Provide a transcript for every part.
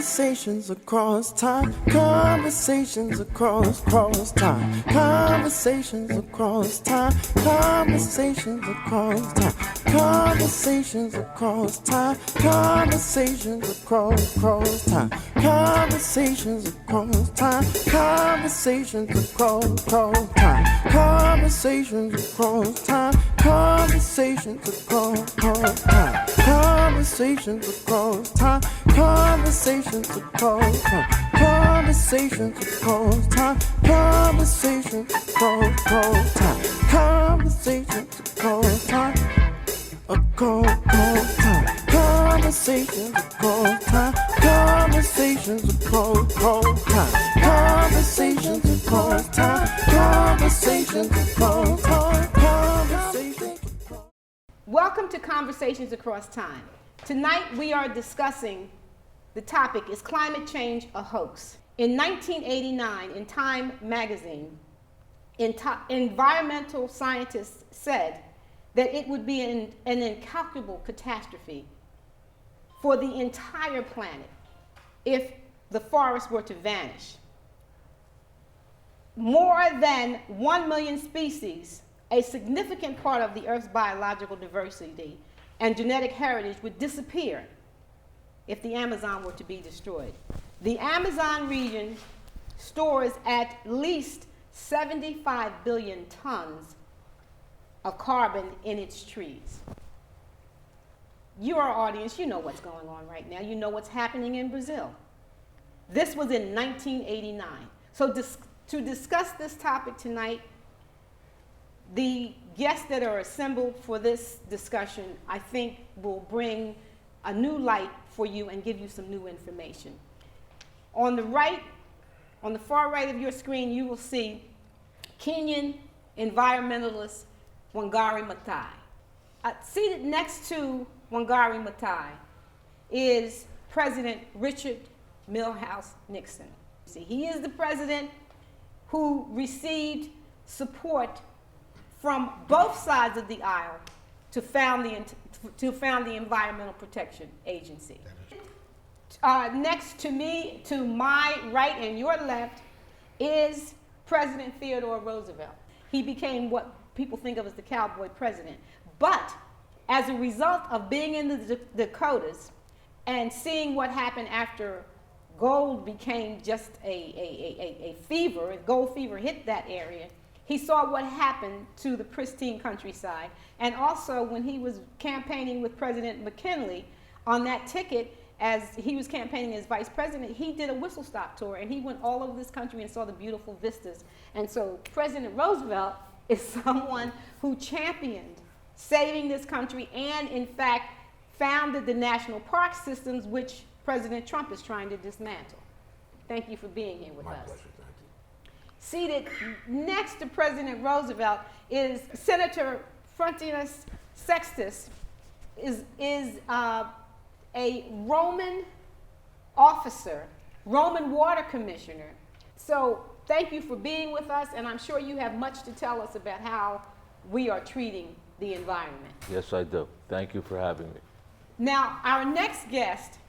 Conversations across time, conversations across time, conversations across time, conversations across time, conversations across time, conversations across time, conversations across time, conversations across time, conversations across time, conversations across time, conversations across time, conversations across time, conversations across time, conversations across time, conversations across time, across time, conversations across time, conversations across time, conversations across time, conversations across time, conversations. Welcome to Conversations Across Time. Tonight we are discussing the topic, is climate change a hoax? In 1989, in Time magazine, environmental scientists said that it would be an incalculable catastrophe for the entire planet if the forests were to vanish. More than 1 million species, a significant part of the Earth's biological diversity and genetic heritage, would disappear if the Amazon were to be destroyed. The Amazon region stores at least 75 billion tons of carbon in its trees. You, our audience, you know what's going on right now. You know what's happening in Brazil. This was in 1989. So to discuss this topic tonight, the guests that are assembled for this discussion, I think, will bring a new light for you and give you some new information. On the right, on the far right of your screen, you will see Kenyan environmentalist Wangari Maathai. Seated next to Wangari Maathai is President Richard Milhous Nixon. See, he is the president who received support from both sides of the aisle to found the Environmental Protection Agency. Next to me, to my right and your left, is President Theodore Roosevelt. He became what people think of as the cowboy president. But as a result of being in the Dakotas and seeing what happened after gold became just a fever, gold fever hit that area, he saw what happened to the pristine countryside. And also when he was campaigning with President McKinley on that ticket, as he was campaigning as vice president, he did a whistle-stop tour, and he went all over this country and saw the beautiful vistas. And so President Roosevelt is someone who championed saving this country and, in fact, founded the national park systems, which President Trump is trying to dismantle. Thank you for being here with us. My pleasure, thank you. Seated next to President Roosevelt is Senator Frontinus Sextus, is a Roman officer, Roman water commissioner. So thank you for being with us, and I'm sure you have much to tell us about how we are treating the environment. Yes, I do. Thank you for having me. Now, our next guest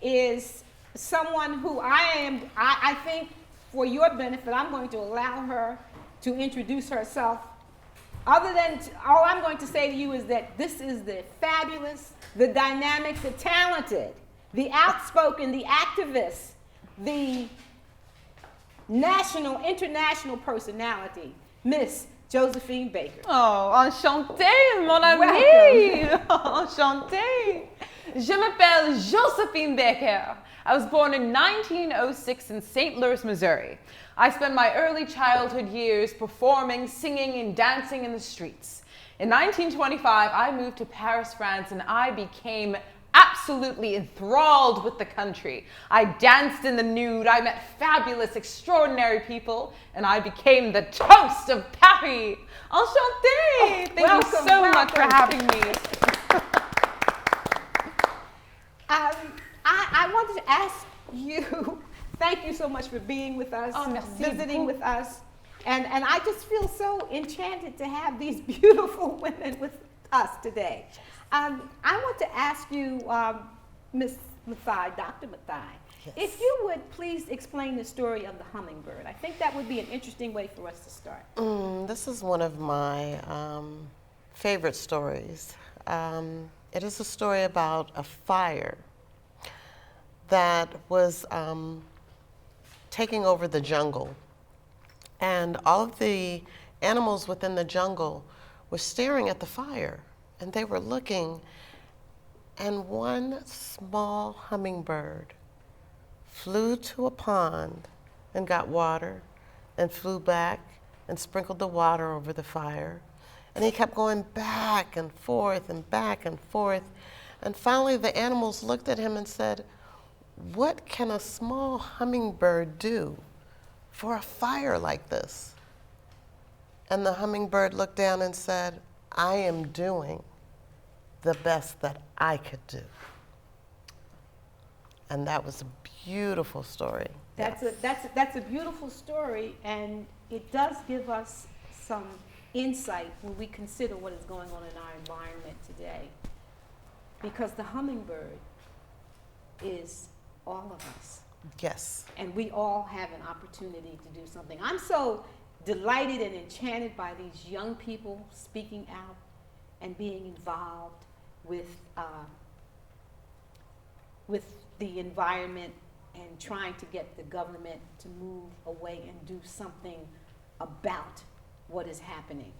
is someone who I think for your benefit, I'm going to allow her to introduce herself. Other than, all I'm going to say to you is that this is the fabulous, the dynamic, the talented, the outspoken, the activist, the national, international personality, Miss Josephine Baker. Oh, enchantée, mon ami! Enchantée! Je m'appelle Josephine Baker. I was born in 1906 in St. Louis, Missouri. I spent my early childhood years performing, singing, and dancing in the streets. In 1925, I moved to Paris, France, and I became absolutely enthralled with the country. I danced in the nude, I met fabulous, extraordinary people, and I became the toast of Paris. Enchantée! Thank you so much for having me. I wanted to ask you, thank you so much for being with us, visiting with us. And I just feel so enchanted to have these beautiful women with us today. I want to ask you, Miss Maathai, Dr. Maathai. Yes. If you would please explain the story of the hummingbird. I think that would be an interesting way for us to start. This is one of my favorite stories. It is a story about a fire that was taking over the jungle. And all of the animals within the jungle were staring at the fire, and they were looking, and one small hummingbird flew to a pond and got water and flew back and sprinkled the water over the fire. And he kept going back and forth and back and forth. And finally the animals looked at him and said, "What can a small hummingbird do for a fire like this?" And the hummingbird looked down and said, "I am doing the best that I could do." And that was a beautiful story. That's a beautiful story, and it does give us some insight when we consider what is going on in our environment today. Because the hummingbird is all of us. Yes. And we all have an opportunity to do something. I'm so delighted and enchanted by these young people speaking out and being involved with the environment and trying to get the government to move away and do something about what is happening.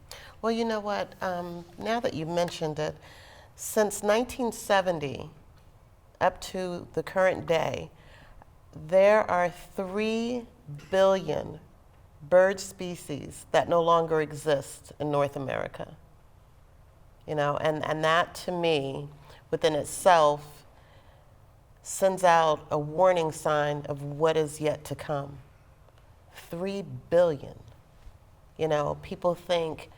Well, you know what? Now that you mentioned it, since 1970 up to the current day, there are 3 billion bird species that no longer exist in North America. You know, and that to me, within itself, sends out a warning sign of what is yet to come. 3 billion. You know, people think,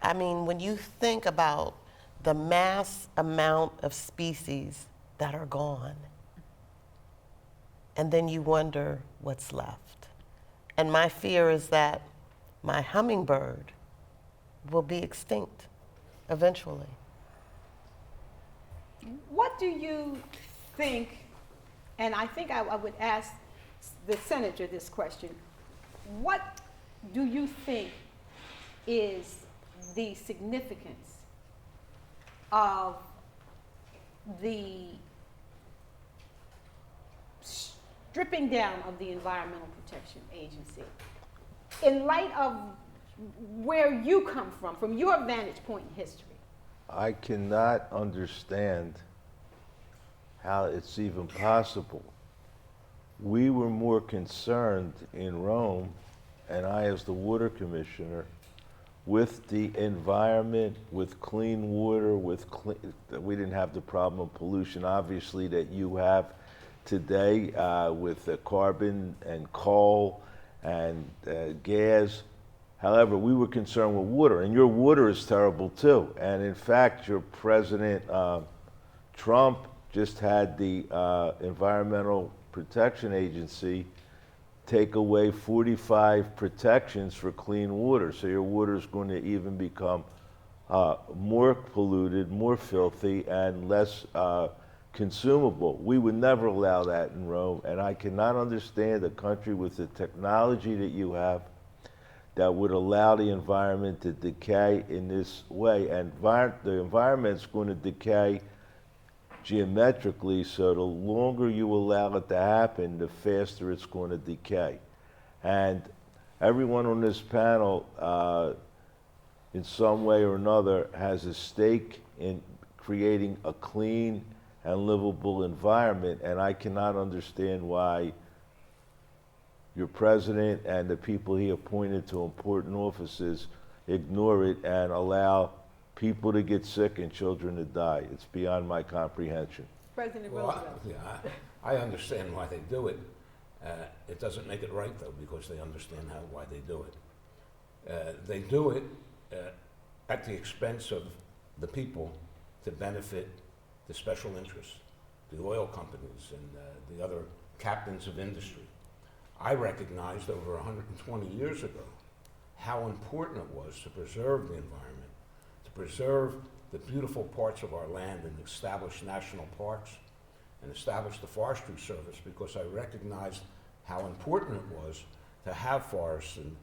I mean, when you think about the mass amount of species that are gone, and then you wonder what's left. And my fear is that my hummingbird will be extinct eventually. What do you think, and I think I would ask the senator this question, what do you think is the significance of the stripping down of the Environmental Protection Agency in light of where you come from your vantage point in history? I cannot understand how it's even possible. We were more concerned in Rome, and I as the water commissioner, with the environment, with clean water, we didn't have the problem of pollution, obviously, that you have today with carbon and coal and gas. However, we were concerned with water, and your water is terrible too. And in fact, your President Trump just had the Environmental Protection Agency take away 45 protections for clean water. So your water is going to even become more polluted, more filthy, and less consumable. We would never allow that in Rome, and I cannot understand a country with the technology that you have that would allow the environment to decay in this way. And the environment's going to decay geometrically, so the longer you allow it to happen, the faster it's going to decay. And everyone on this panel, in some way or another, has a stake in creating a clean and livable environment, and I cannot understand why your president and the people he appointed to important offices ignore it and allow people to get sick and children to die. It's beyond my comprehension. President Well, Roosevelt. I understand why they do it. It doesn't make it right, though, because they understand why they do it. They do it at the expense of the people to benefit the special interests, the oil companies and the other captains of industry. I recognized over 120 years ago how important it was to preserve the environment, to preserve the beautiful parts of our land and establish national parks, and established the Forestry Service because I recognized how important it was to have forests and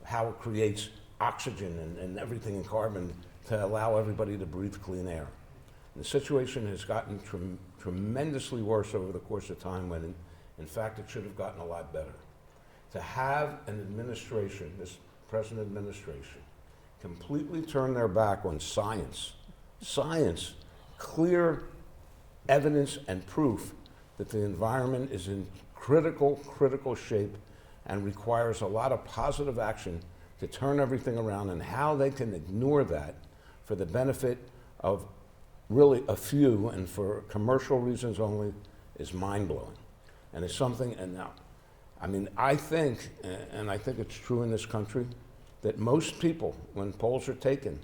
how it creates oxygen and everything in carbon to allow everybody to breathe clean air. And the situation has gotten tremendously worse over the course of time when, in fact, it should have gotten a lot better. To have an administration, this present administration, completely turn their back on science, clear evidence and proof that the environment is in critical shape and requires a lot of positive action to turn everything around, and how they can ignore that for the benefit of really a few and for commercial reasons only is mind-blowing. And it's something, and now, I mean, I think, and I think it's true in this country, that most people, when polls are taken,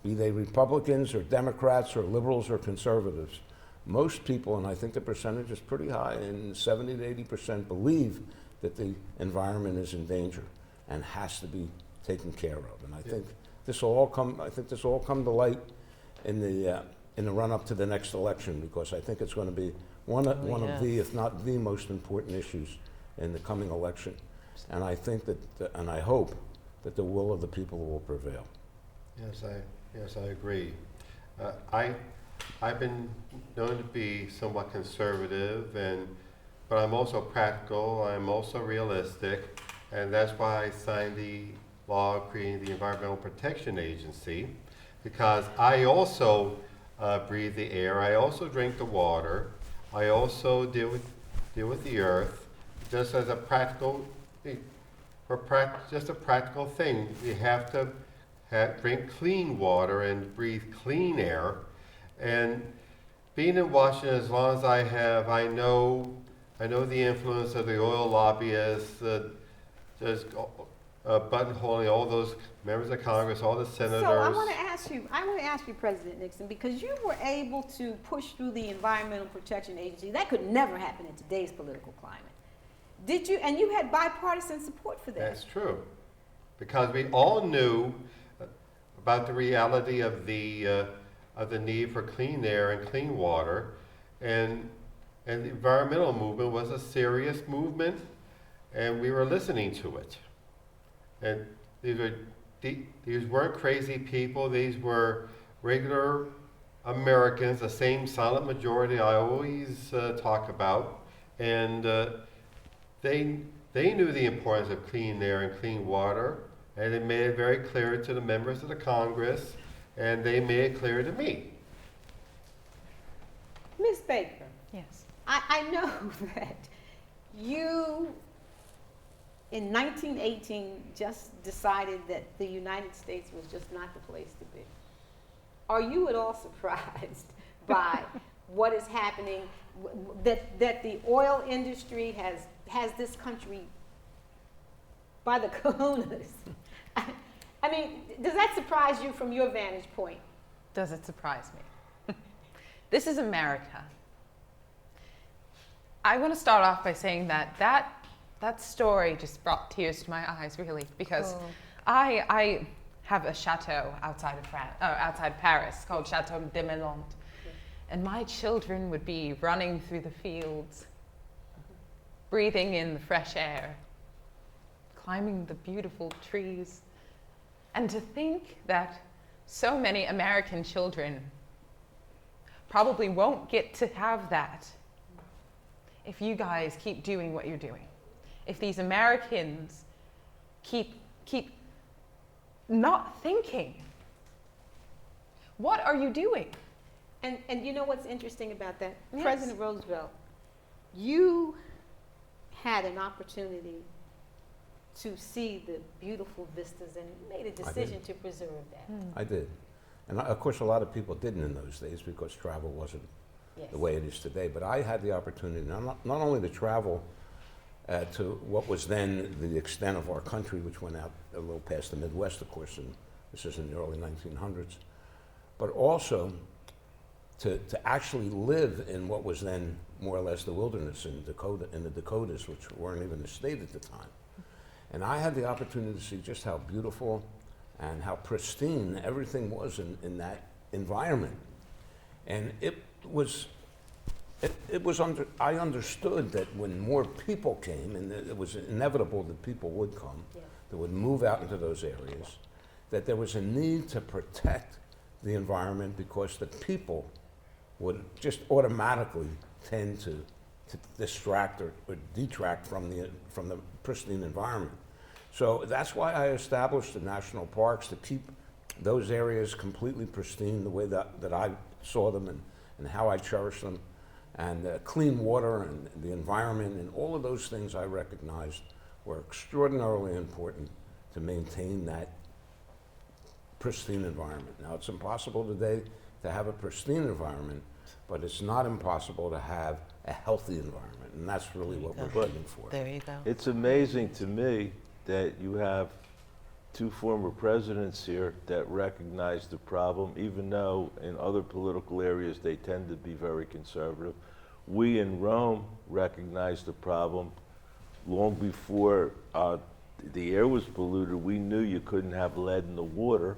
be they Republicans or Democrats or liberals or conservatives, most people, and I think the percentage is pretty high, and 70 to 80% believe that the environment is in danger and has to be taken care of. And I think this will all come. I think this will all come to light in the run-up to the next election, because I think it's going to be one of the, if not the most important issues in the coming election. And I think that, and I hope that the will of the people will prevail. Yes, I agree. I've been known to be somewhat conservative, but I'm also practical. I'm also realistic, and that's why I signed the law creating the Environmental Protection Agency, because I also breathe the air. I also drink the water. I also deal with the earth, just as a practical, just a practical thing. You have to drink clean water and breathe clean air. And being in Washington as long as I have, I know the influence of the oil lobbyists, just buttonholing all those members of Congress, all the senators. So I want to ask you, President Nixon, because you were able to push through the Environmental Protection Agency. That could never happen in today's political climate. Did you? And you had bipartisan support for that. That's true, because we all knew about the reality of the need for clean air and clean water, and the environmental movement was a serious movement, and we were listening to it. And these weren't crazy people. These were regular Americans, the same silent majority I always talk about, and they knew the importance of clean air and clean water, and they made it very clear to the members of the Congress, and they made it clear to me. Ms. Baker. Yes. I know that you, in 1918, just decided that the United States was just not the place to be. Are you at all surprised by what is happening, that the oil industry has this country by the kahunas? I mean, does that surprise you from your vantage point? Does it surprise me? This is America. I want to start off by saying that story just brought tears to my eyes, really, because I have a chateau outside of Paris called Chateau de Melande, and my children would be running through the fields, breathing in the fresh air, climbing the beautiful trees, and to think that so many American children probably won't get to have that if you guys keep doing what you're doing. If these Americans keep not thinking, what are you doing? And you know what's interesting about that? Yes. President Roosevelt, you had an opportunity to see the beautiful vistas and made a decision to preserve that. I did. And of course, a lot of people didn't in those days because travel wasn't the way it is today. But I had the opportunity not only to travel to what was then the extent of our country, which went out a little past the Midwest, of course, and this is in the early 1900s, but also to actually live in what was then more or less the wilderness in the Dakotas, which weren't even a state at the time. And I had the opportunity to see just how beautiful and how pristine everything was in that environment. And it was I understood that when more people came, and it was inevitable that people would come, that would move out into those areas, that there was a need to protect the environment because the people would just automatically tend to distract or detract from the pristine environment. So that's why I established the national parks, to keep those areas completely pristine the way that I saw them and how I cherish them, and clean water and the environment and all of those things I recognized were extraordinarily important to maintain that pristine environment. Now, it's impossible today to have a pristine environment, but it's not impossible to have a healthy environment, and that's really what we're aiming for. There you go. It's amazing to me that you have two former presidents here that recognize the problem, even though in other political areas they tend to be very conservative. We in Rome recognized the problem long before the air was polluted. We knew you couldn't have lead in the water,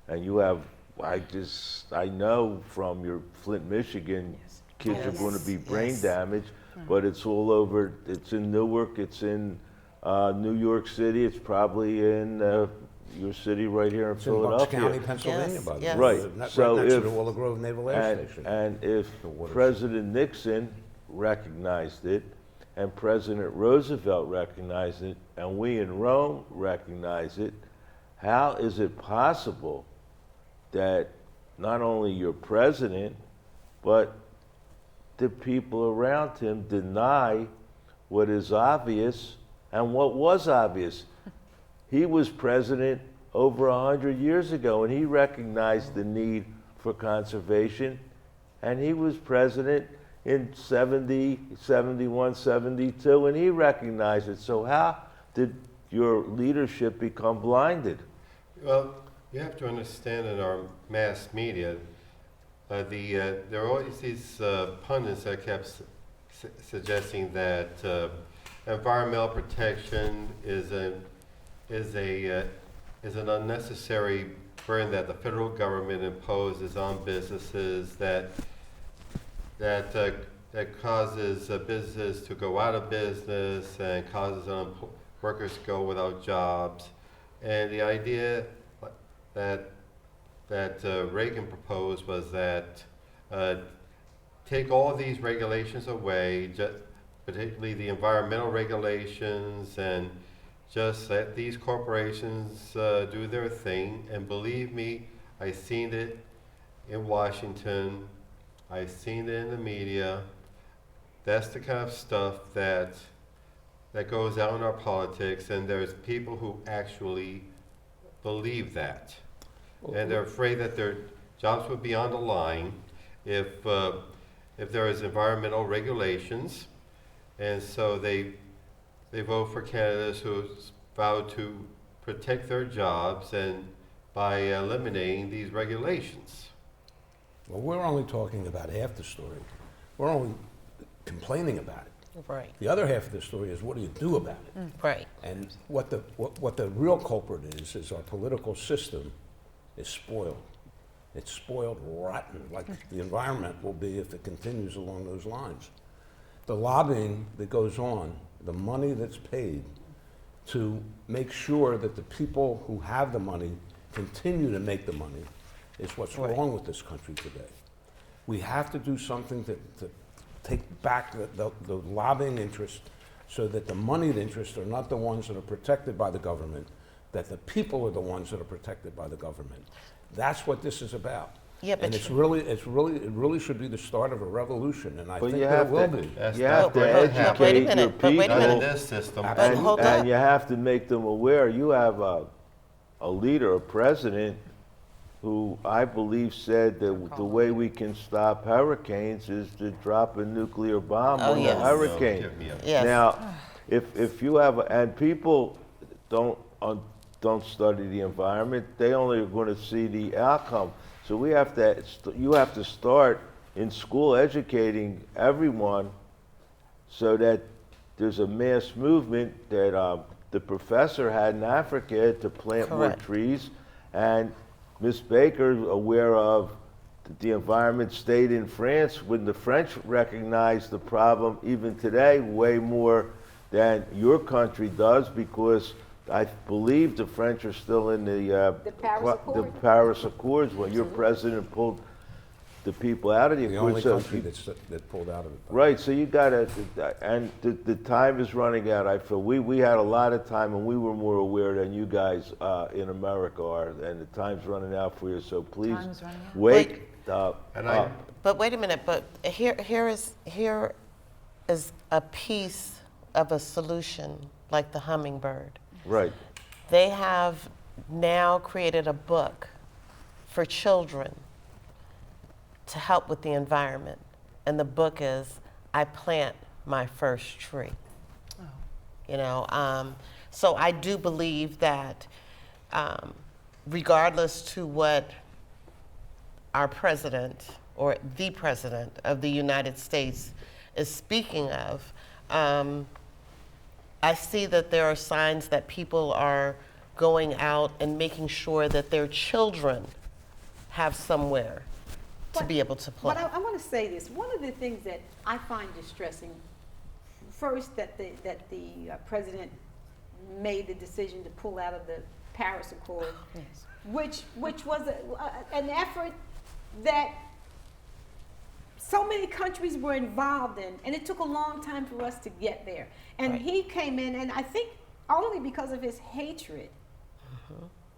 and you have, I know from your Flint, Michigan, kids are going to be brain damaged, but it's all over. It's in Newark, it's in New York City, it's probably in your city right here in It's in Bucks Philadelphia. County, Pennsylvania, by the way. Yes. Right. Right So next to if- the Willow Grove Naval Air Station. And if The watershed. President Nixon recognized it, and President Roosevelt recognized it, and we in Rome recognize it, how is it possible that not only your president, but the people around him deny what is obvious and what was obvious? He was president over 100 years ago, and he recognized the need for conservation, and he was president in 70, 71, 72, and he recognized it. So how did your leadership become blinded? Well, you have to understand in our mass media, there are always these pundits that kept suggesting that environmental protection is an unnecessary burden that the federal government imposes on businesses, that causes businesses to go out of business and causes workers to go without jobs. And the idea that Reagan proposed was that take all these regulations away, particularly the environmental regulations, and just let these corporations do their thing. And believe me, I've seen it in Washington, I've seen it in the media. That's the kind of stuff that goes out in our politics, and there's people who actually believe that. And they're afraid that their jobs would be on the line if there is environmental regulations, and so they vote for candidates who vow to protect their jobs and by eliminating these regulations. Well, we're only talking about half the story. We're only complaining about it. Right. The other half of the story is, what do you do about it? Right. And what the real culprit is our political system is spoiled. It's spoiled rotten, like the environment will be if it continues along those lines. The lobbying that goes on, the money that's paid to make sure that the people who have the money continue to make the money is what's wrong with this country today. We have to do something to take back the lobbying interest, so that the moneyed interests are not the ones that are protected by the government, that the people are the ones that are protected by the government. That's what this is about. Yeah, but and it really should be the start of a revolution, and I But think you that it have will to, be. That's you have not to going to happen. Wait a educate your minute, but wait a Not in minute. people, this system. But hold up. and you have to make them aware. You have a leader, a president, who I believe said that the way we can stop hurricanes is to drop a nuclear bomb Oh, on yes. the hurricane. Give me a- Yes. Now, if you have, and people don't study the environment, they only are going to see the outcome. So you have to start in school educating everyone, so that there's a mass movement that the professor had in Africa to plant more Correct. trees, and Miss Baker aware of the environment stayed in France when the French recognized the problem even today way more than your country does, because I believe the French are still in the Paris Accords when your president pulled the people out of the The Accords. only country that pulled out of it. Right, so you gotta, and the time is running out. I feel we had a lot of time, and we were more aware than you guys in America are, and the time's running out for you. So please Time's running out. wake up. But wait a minute, but here is a piece of a solution like the Hummingbird. Right. They have now created a book for children to help with the environment. And the book is I Plant My First Tree. Oh. You know, so I do believe that regardless to what our president or the president of the United States is speaking of, I see that there are signs that people are going out and making sure that their children have somewhere to be able to play. But I want to say this. One of the things that I find distressing, first, that the president made the decision to pull out of the Paris Accord, Yes. which was an effort that so many countries were involved in, and it took a long time for us to get there. And Right. he came in, and I think only because of his hatred,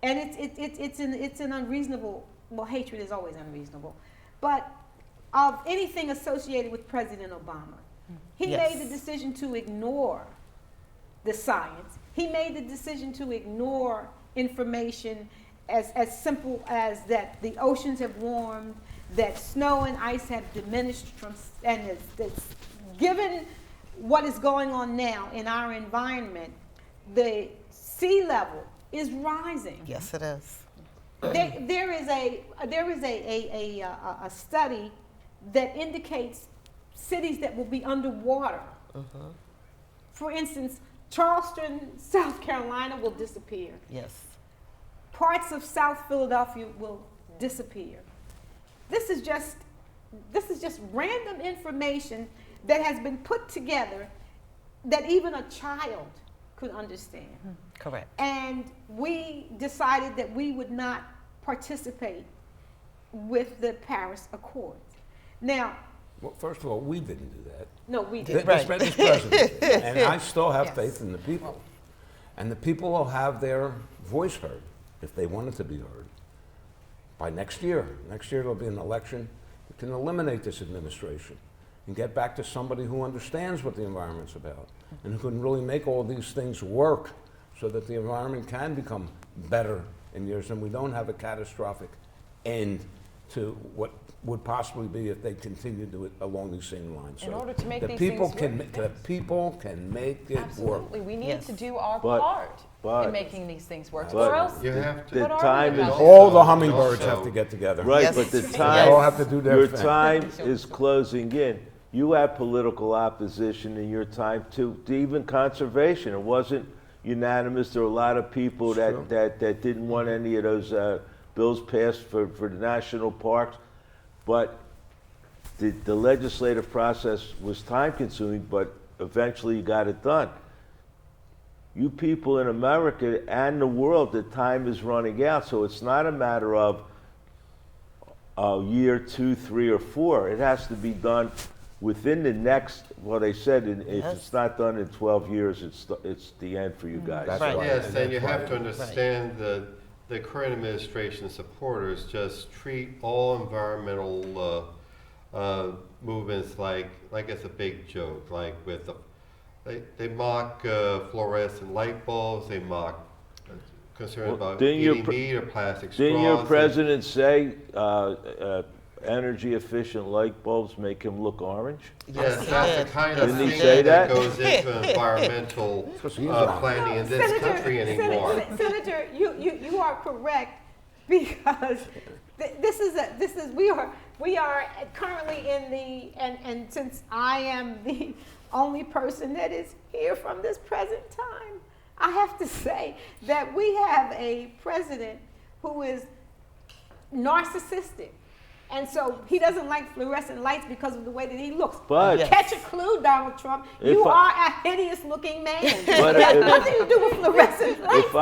and it's an unreasonable. Well, hatred is always unreasonable, but of anything associated with President Obama, he Yes. made the decision to ignore the science. He made the decision to ignore information as simple as that the oceans have warmed, that snow and ice have diminished and it's given what is going on now in our environment, the sea level is rising. Yes, it is. There is a study that indicates cities that will be underwater. For instance, Charleston, South Carolina will disappear. Yes. Parts of South Philadelphia will disappear. This is just random information that has been put together that even a child could understand. Correct. And we decided that we would not participate with the Paris Accords. Now, Well, first of all, we didn't do that. no, we This didn't. Right. this president. And I still have Yes. faith in the people. And the people will have their voice heard if they want it to be heard by next year. Next year there'll be an election that can eliminate this administration and get back to somebody who understands what the environment's about and who can really make all these things work so that the environment can become better in years and we don't have a catastrophic end to what would possibly be if they continue to do it along these same lines. In So order to make the these people things can, work, the people can make it work. Absolutely, we need Yes. to do our But- part but- in making these things work. but- Or else, You have to. The what are time we is about? All the hummingbirds Also- have to get together. right, Yes. but the Yes. time They all have to do their your thing. time is closing in. You have political opposition in your time to even conservation. It wasn't unanimous. There were a lot of people It's true. that didn't want any of those bills passed for the national parks, but the legislative process was time consuming, but eventually you got it done. You people in America and the world, the time is running out, so it's not a matter of a year, 2, 3, or 4. It has to be done within the next, well, they said if Yes. it's not done in 12 years, it's the end for you guys. That's Right. right. Yes, And and you that's have why- to understand that the current administration supporters just treat all environmental movements like it's a big joke. Like with they mock fluorescent light bulbs. They mock concern Well, about didn't your eating pre- meat or plastic straws. Didn't your and- president say energy efficient light bulbs make him look orange? Yes, he that's did. the kind of Didn't he thing say that that? goes into environmental Because he's wrong. planning in this country anymore. Senator, you are correct, because we are currently in the and since I am the only person that is here from this present time, I have to say that we have a president who is narcissistic And so he doesn't like fluorescent lights because of the way that he looks. But- Yes. Catch a clue, Donald Trump. If You I- are a hideous-looking man. But it has if- nothing to do with fluorescent lights. If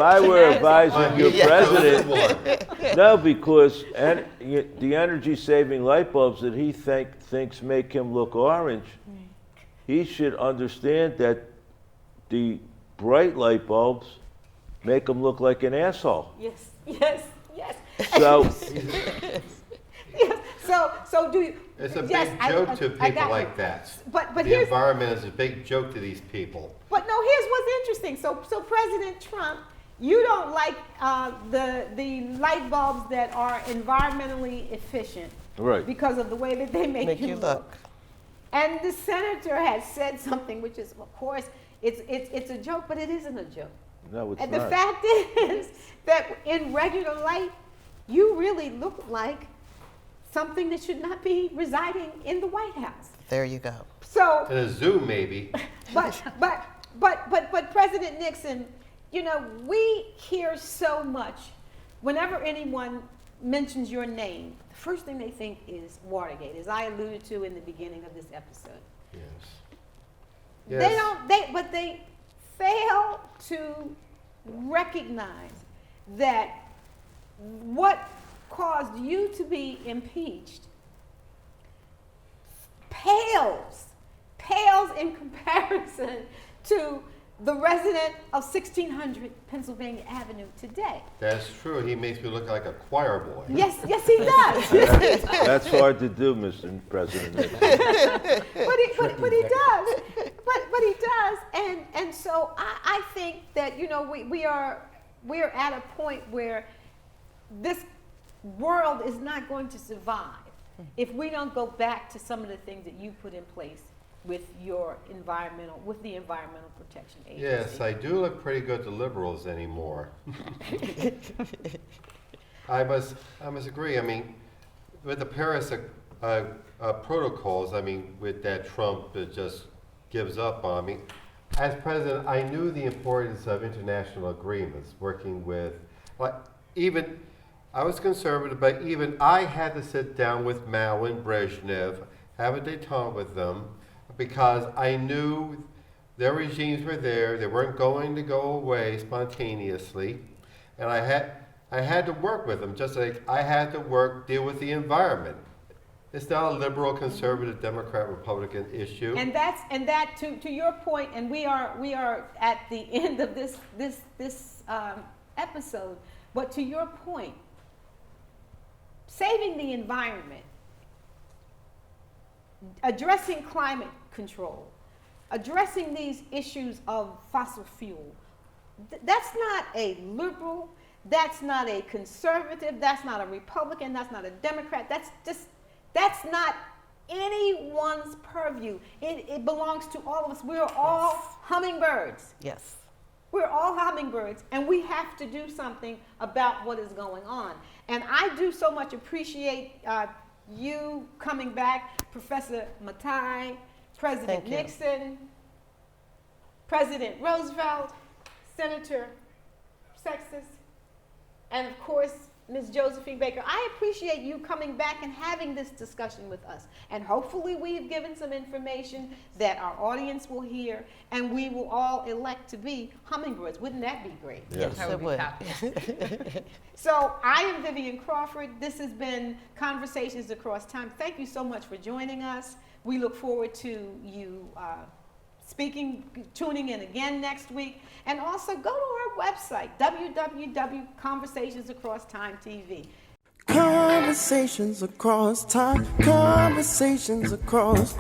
I were advising your president, no, because the energy-saving light bulbs that he thinks make him look orange, he should understand that the bright light bulbs make him look like an asshole. Yes, yes, yes. So Yes. So do you? It's a yes, big joke to I people got like you. that. But The here's environment is a big joke to these people. But no, here's what's interesting. So President Trump, you don't like the light bulbs that are environmentally efficient, right. because of the way that they make you look. look. And the senator has said something which is, of course, it's a joke, but it isn't a joke. No, it's And not. the fact is that in regular light, you really look like something that should not be residing in the White House. There you go. So, In a zoo, maybe. but President Nixon, you know, we hear so much. Whenever anyone mentions your name, the first thing they think is Watergate, as I alluded to in the beginning of this episode. Yes. But they fail to recognize that what caused you to be impeached pales in comparison to the resident of 1600 Pennsylvania Avenue today. That's true. He makes me look like a choir boy. Yes, he does. That's hard to do, Mr. President. but he does. But he does. And so I think that, you know, we're at a point where this world is not going to survive if we don't go back to some of the things that you put in place with the Environmental Protection Agency. Yes, I do look pretty good to liberals anymore. I must agree. I mean, with the Paris protocols, I mean, with that Trump just gives up on me. As president, I knew the importance of international agreements, working with, even, I was conservative, but even I had to sit down with Mao and Brezhnev, have a détente with them, because I knew their regimes were there, they weren't going to go away spontaneously, and I had to work with them, just like I had to deal with the environment. It's not a liberal, conservative, Democrat, Republican issue. And that to your point, and we are at the end of this episode. But to your point, saving the environment, addressing climate control, addressing these issues of fossil fuel, that's not a liberal, that's not a conservative, that's not a Republican, that's not a Democrat, that's not anyone's purview. It belongs to all of us. We're all hummingbirds. Yes. We're all hummingbirds, and we have to do something about what is going on. And I do so much appreciate you coming back, Professor Maathai, President Thank you. Nixon, President Roosevelt, Senator Sextus, and of course, Ms. Josephine Baker. I appreciate you coming back and having this discussion with us. And hopefully we've given some information that our audience will hear, and we will all elect to be hummingbirds. Wouldn't that be great? Yes. I it would would. be happy. So I am Vivenne Crawford. This has been Conversations Across Time. Thank you so much for joining us. We look forward to you tuning in again next week. And also go to our website, www.conversationsacrosstime.tv. Conversations across time, conversations across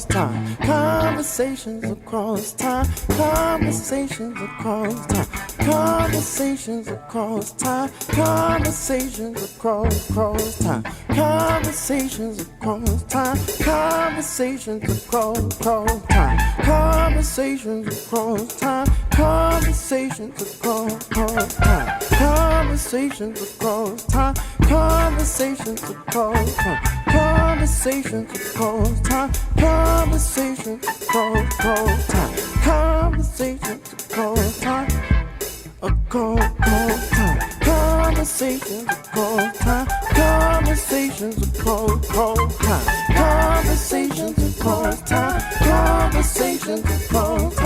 time, conversations across time, conversations across time, conversations across time, conversations across time, conversations across time, conversations across time, conversations across time, conversations across time, conversations across time. Conversations across time, conversations across time, conversations across time, conversations across time, across time, Conversations across time. Conversations across time. Conversations across time. Conversations across time.